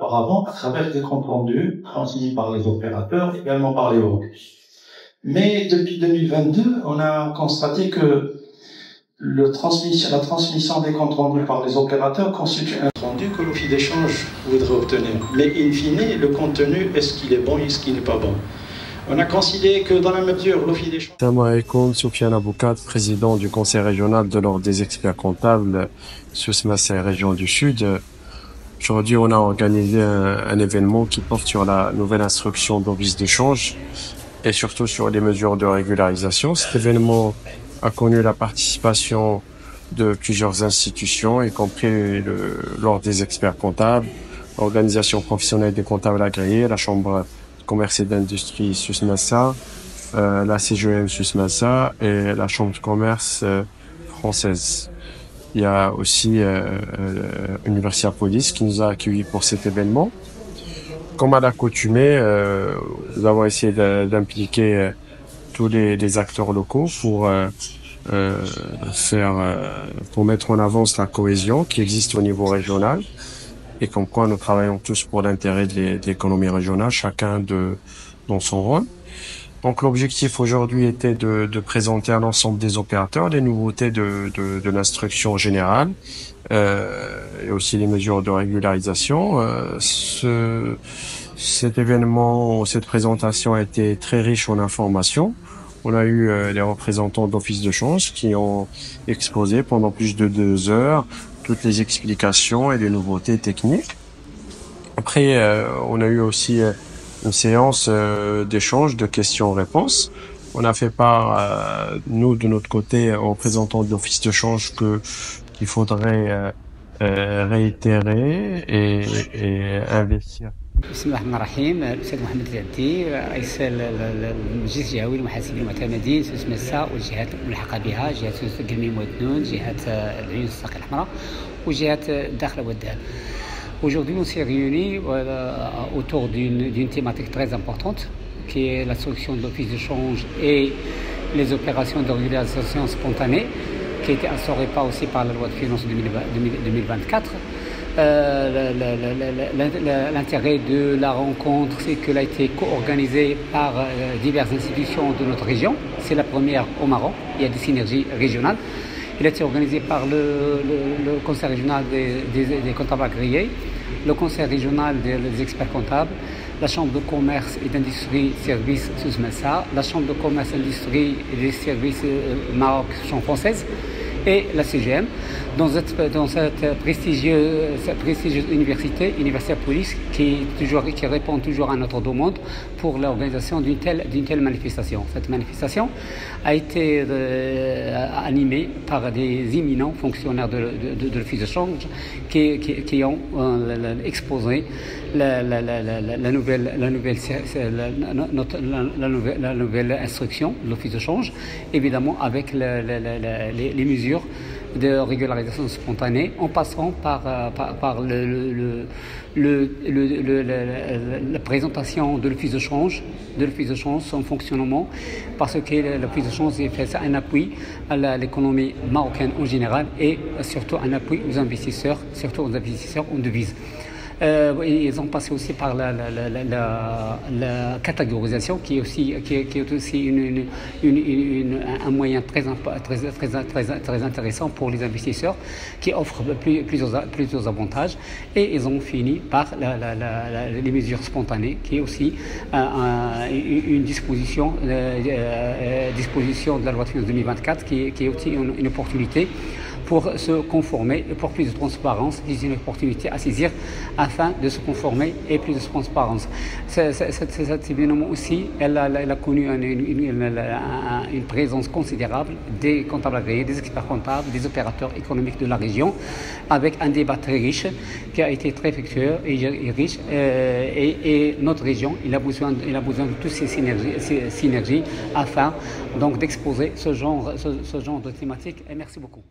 auparavant à travers des comptes rendus transmis par les opérateurs, également par les OCUS. Mais depuis 2022, on a constaté que la transmission des comptes rendus par les opérateurs constitue un compte rendu que l'office d'échange voudrait obtenir. Mais in fine, le contenu, est-ce qu'il est bon, est-ce qu'il n'est pas bon? On a considéré que dans la mesure l'office d'échange... Salam alaikum, Soufiane Aboukat, président du conseil régional de l'ordre des experts comptables Souss-Massa région du Sud. Aujourd'hui, on a organisé un événement qui porte sur la nouvelle instruction d'office d'échange et surtout sur les mesures de régularisation. Cet événement a connu la participation de plusieurs institutions, y compris l'ordre des experts comptables, l'organisation professionnelle des comptables agréés, la chambre de commerce et d'industrie Souss-Massa, la CGM Souss-Massa et la chambre de commerce française. Il y a aussi Universia Police qui nous a accueillis pour cet événement. Comme à l'accoutumée, nous avons essayé d'impliquer tous les acteurs locaux pour mettre en avant la cohésion qui existe au niveau régional et comme quoi nous travaillons tous pour l'intérêt de l'économie régionale, chacun dans son rôle. Donc l'objectif aujourd'hui était de présenter à l'ensemble des opérateurs les nouveautés de l'instruction générale et aussi les mesures de régularisation. Cet événement, cette présentation a été très riche en informations. On a eu les représentants d'office de change qui ont exposé pendant plus de 2 heures toutes les explications et les nouveautés techniques. Après, on a eu aussi une séance d'échange de questions-réponses. On a fait part, nous, de notre côté, aux représentants de l'office de change qu'il faudrait réitérer et investir. بسم الله الرحمن الرحيم. الأستاذ محمد العبدي رئيس المجلس الجهوي للمحاسبين والمعتمدين سوس-Massa والجهات الملحقة بها، جهة قلميم ودنون، جهة العيون الساقية الحمراء وجهة الداخلة والدهب. Aujourd'hui, on s'est réunis autour d'une thématique très importante qui est l'instruction de l'office de change et les opérations de régularisation spontanée qui a été instaurée aussi par la loi de finances 2024. L'intérêt de la rencontre, c'est qu'elle a été co-organisée par diverses institutions de notre région. C'est la première au Maroc. Il y a des synergies régionales. Elle a été organisée par le conseil régional des comptables agréés, le conseil régional des experts comptables, la chambre de commerce et d'industrie services Souss-Massa, la chambre de commerce, industrie et des services Maroc, chambre française, et la CGM, dans cette prestigieuse université, Universia Police, qui répond toujours à notre demande pour l'organisation d'une telle manifestation. Cette manifestation a été animée par des éminents fonctionnaires de l'office de change qui ont exposé la nouvelle instruction de l'office de change, évidemment avec les mesures de régularisation spontanée, en passant par la présentation de l'office de change, son fonctionnement, parce que l'office de change fait un appui à l'économie marocaine en général et surtout un appui aux investisseurs, surtout aux investisseurs en devises. Ils ont passé aussi par la catégorisation qui est aussi un moyen très intéressant pour les investisseurs qui offre plusieurs avantages, et ils ont fini par les mesures spontanées qui est aussi une disposition de la loi de finances 2024 qui est aussi une opportunité pour se conformer et pour plus de transparence. C'est une opportunité à saisir afin de se conformer et plus de transparence. Cet événement aussi, elle a connu une présence considérable des comptables agréés, des experts comptables, des opérateurs économiques de la région, avec un débat très riche qui a été très fructueux et riche. Et notre région, il a besoin de toutes ces synergies afin donc d'exposer ce genre de thématique. Et merci beaucoup.